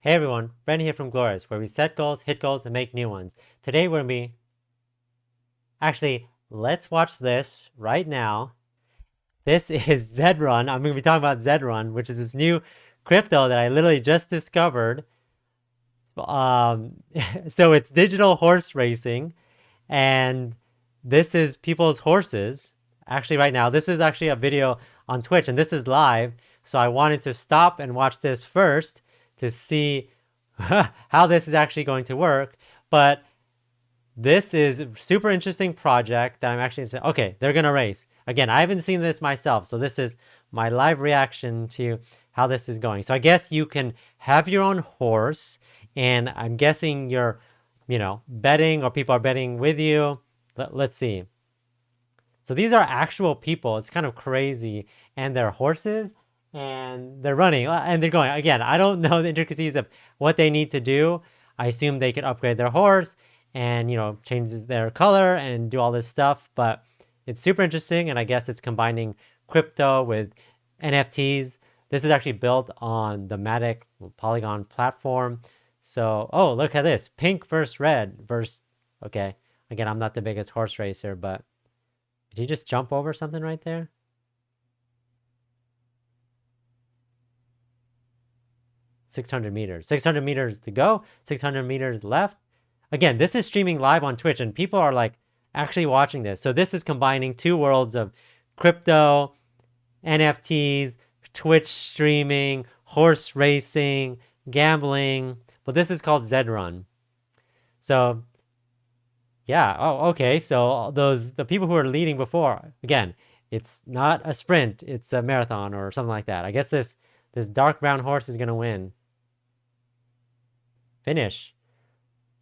Hey everyone, Brandon here from Goalorious, where we set goals, hit goals, and make new ones. Today we're going to be... Actually, let's watch this right now. This is zed.run. I'm going to be talking about zed.run, which is this new crypto that I literally just discovered. So it's digital horse racing, and this is people's horses. Actually, right now, this is actually a video on Twitch, and this is live. So I wanted to stop and watch this first to see how this is actually going to work. But this is a super interesting project that I'm actually saying, okay, they're going to race. Again, I haven't seen this myself, so this is my live reaction to how this is going. So I guess you can have your own horse, and I'm guessing you're, betting, or people are betting with you. Let's see. So these are actual people. It's kind of crazy. And they're horses, and they're running, and they're going. Again, I don't know the intricacies of what they need to do. I assume they could upgrade their horse and, change their color and do all this stuff. But it's super interesting, and I guess it's combining crypto with NFTs. This is actually built on the Matic Polygon platform. So, oh, look at this. Pink versus red versus... Okay. Again, I'm not the biggest horse racer, but... Did he just jump over something right there? $600 meters. 600 meters to go. 600 meters left. Again, this is streaming live on Twitch, and people are like actually watching this. So this is combining two worlds of crypto, NFTs, Twitch streaming, horse racing, gambling. But this is called zed.run. So yeah. Oh, okay. So the people who are leading before, again, it's not a sprint, it's a marathon or something like that. I guess this dark brown horse is gonna win. Finish.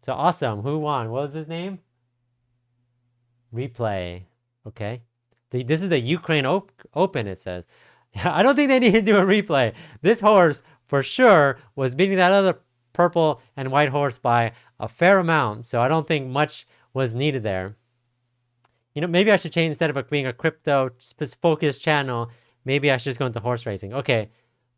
So awesome. Who won? What was his name? Replay. Okay. This is the Ukraine Open, it says. I don't think they need to do a replay. This horse, for sure, was beating that other purple and white horse by a fair amount. So I don't think much was needed there. Maybe I should change, instead of being a crypto focused channel, maybe I should just go into horse racing. Okay.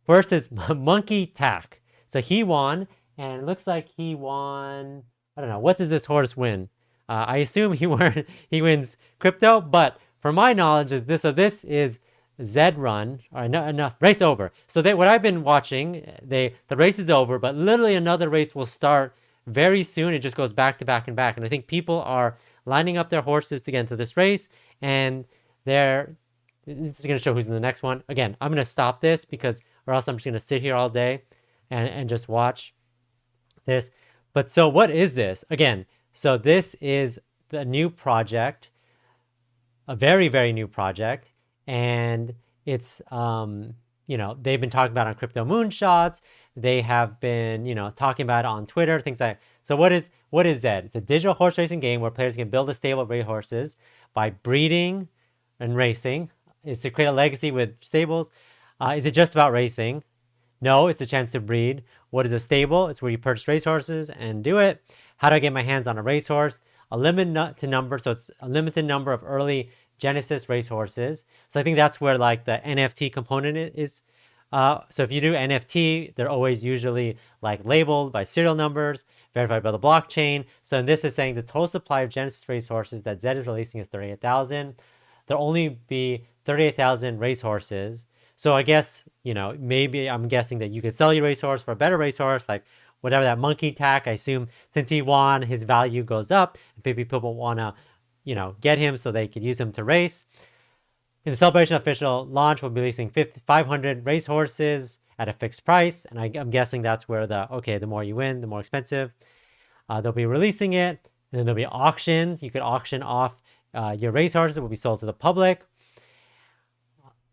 First is Monkey Tack. So he won, and it looks like he won... I don't know. What does this horse win? I assume he wins crypto, but for my knowledge, this is zed.run. All right, enough. Race over. So what I've been watching, the race is over, but literally another race will start very soon. It just goes back to back and back. And I think people are lining up their horses to get into this race, and it's going to show who's in the next one. Again, I'm going to stop this or else I'm just going to sit here all day and just watch this. But so what is this? Again, so this is the new project, a very, very new project. And it's, they've been talking about it on Crypto Moonshots. They have been, talking about it on Twitter, things like that. So what is Zed? It's a digital horse racing game where players can build a stable of racehorses by breeding and racing. Is to create a legacy with stables. Is it just about racing? No, it's a chance to breed. What is a stable? It's where you purchase racehorses and do it. How do I get my hands on a racehorse? A limited number, so it's a limited number of early Genesis racehorses. So I think that's where like the NFT component is. So if you do NFT, they're always usually like labeled by serial numbers, verified by the blockchain. So this is saying the total supply of Genesis racehorses that Zed is releasing is 38,000. There'll only be 38,000 racehorses. So I guess, maybe I'm guessing that you could sell your racehorse for a better racehorse, like whatever that Monkey Tack. I assume since he won, his value goes up, and maybe people want to, get him so they could use him to race. In the celebration official launch, we'll be releasing 500 racehorses at a fixed price, and I'm guessing that's where the more you win, the more expensive. They'll be releasing it, and then there'll be auctions. You could auction off your racehorses. It will be sold to the public.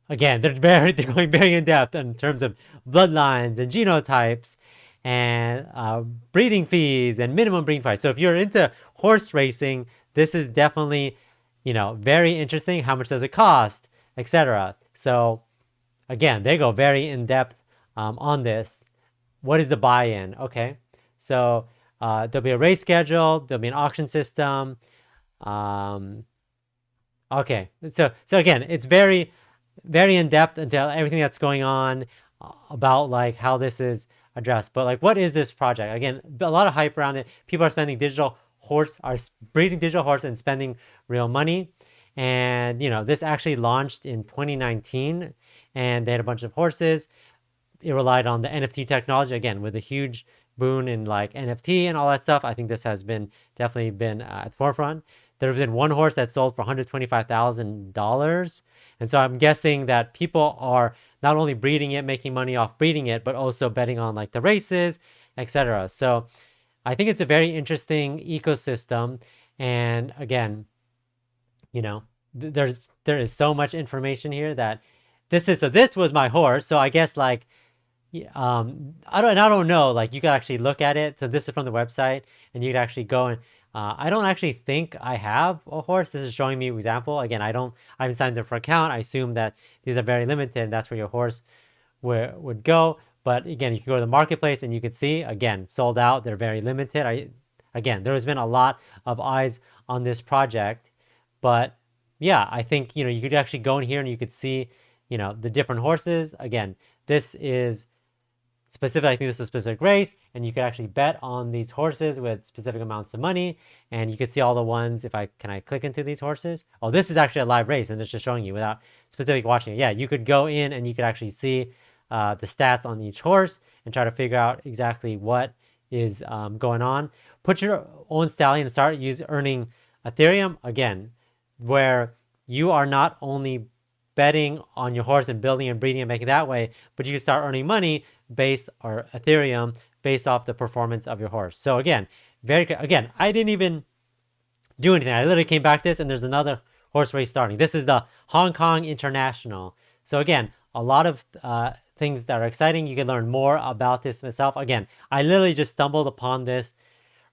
Again, they're going very in depth in terms of bloodlines and genotypes and breeding fees and minimum breeding price. So if you're into horse racing, this is definitely, very interesting. How much does it cost, etc. So again, they go very in depth on this. What is the buy-in? Okay, so there'll be a race schedule. There'll be an auction system. Okay, so again, it's very in depth into everything that's going on about like how this is address. But like, what is this project? Again, a lot of hype around it. People are spending breeding digital horse and spending real money. And this actually launched in 2019, and they had a bunch of horses. It relied on the NFT technology again, with a huge boon in like NFT and all that stuff. I think this has definitely been at the forefront. There have been one horse that sold for $125,000, and so I'm guessing that people are not only breeding it, making money off breeding it, but also betting on like the races, etc. So I think it's a very interesting ecosystem, and again, there is so much information here that this was my horse. So I guess like I don't know, like you could actually look at it. So this is from the website, and you could actually go and I don't actually think I have a horse. This is showing me an example. Again, I haven't signed up for an account. I assume that these are very limited, and that's where your horse would go. But again, you can go to the marketplace and you can see, again, sold out. They're very limited. Again, there has been a lot of eyes on this project, but yeah, I think you could actually go in here and you could see the different horses. Again, this is specific. I think this is a specific race, and you could actually bet on these horses with specific amounts of money, and you could see all the ones. Can I click into these horses? Oh, this is actually a live race, and it's just showing you without specific watching it. Yeah, you could go in and you could actually see the stats on each horse and try to figure out exactly what is going on. Put your own stallion and start earning Ethereum again, where you are not only betting on your horse and building and breeding and making that way, but you can start earning money or Ethereum based off the performance of your horse. So again, I didn't even do anything. I literally came back to this, and there's another horse race starting. This is the Hong Kong International. So again, a lot of things that are exciting. You can learn more about this myself. Again, I literally just stumbled upon this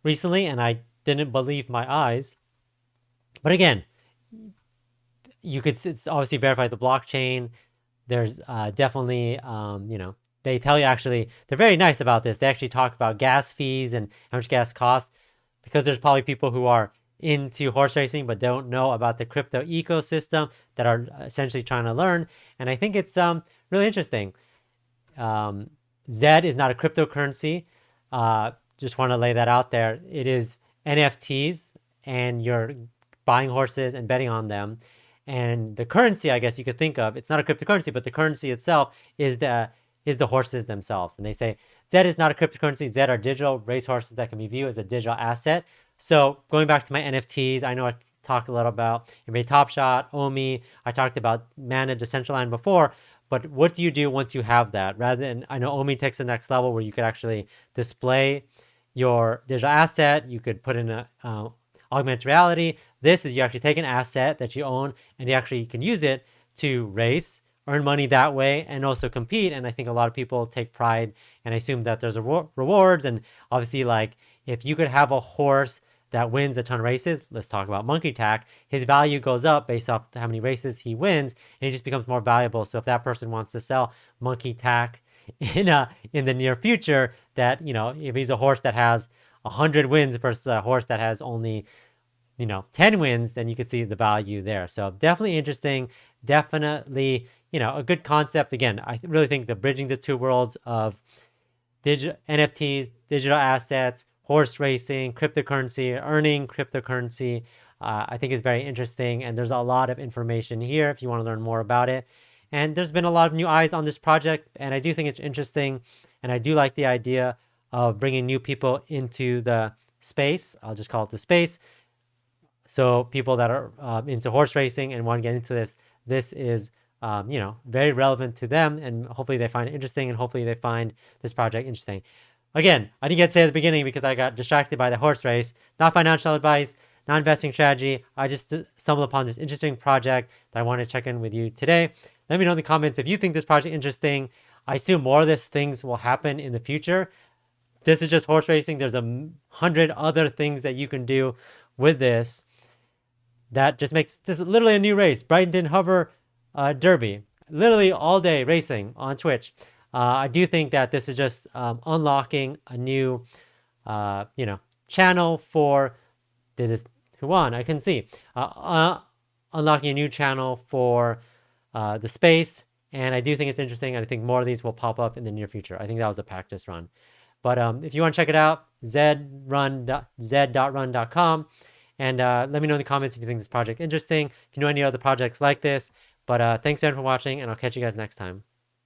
recently, and I didn't believe my eyes. But again, it's obviously verified the blockchain. There's definitely, they tell you actually, they're very nice about this. They actually talk about gas fees and how much gas costs, because there's probably people who are into horse racing but don't know about the crypto ecosystem that are essentially trying to learn. And I think it's really interesting. Zed is not a cryptocurrency. Just want to lay that out there. It is NFTs, and you're buying horses and betting on them. And the currency, I guess you could think of, it's not a cryptocurrency, but the currency itself is the horses themselves. And they say Zed is not a cryptocurrency. Zed are digital racehorses that can be viewed as a digital asset. So going back to my NFTs, I know I talked a little about Top Shot, Omi. I talked about Mana Decentraland before. But what do you do once you have that? Rather than, I know Omi takes the next level where you could actually display your digital asset. You could put in a augmented reality. This is you actually take an asset that you own, and you actually can use it to race, earn money that way, and also compete. And I think a lot of people take pride and assume that there's rewards. And obviously, like, if you could have a horse that wins a ton of races, let's talk about Monkey Tack, his value goes up based off how many races he wins, and he just becomes more valuable. So if that person wants to sell Monkey Tack in the near future, that if he's a horse that has 100 wins versus a horse that has only 10 wins, then you can see the value there. So definitely interesting, definitely a good concept. Again, I really think the bridging the two worlds of NFTs, digital assets, horse racing, cryptocurrency, earning cryptocurrency, I think is very interesting, and there's a lot of information here if you want to learn more about it. And there's been a lot of new eyes on this project, and I do think it's interesting, and I do like the idea of bringing new people into the space. I'll just call it the space. So people that are into horse racing and want to get into this is very relevant to them, and hopefully they find it interesting, and hopefully they find this project interesting. Again, I didn't get to say at the beginning because I got distracted by the horse race. Not financial advice, not investing strategy. I just stumbled upon this interesting project that I want to check in with you today. Let me know in the comments if you think this project is interesting. I assume more of these things will happen in the future. This is just horse racing. There's 100 other things that you can do with this that just makes this literally a new race. Brighton Hover Derby. Literally all day racing on Twitch. I do think that this is just unlocking a new, channel for who won. I can see unlocking a new channel for the space And I do think it's interesting. And I think more of these will pop up in the near future. I think that was a practice run. But if you want to check it out, zed.run.com. And let me know in the comments if you think this project interesting. If you know any other projects like this. But thanks again for watching, and I'll catch you guys next time.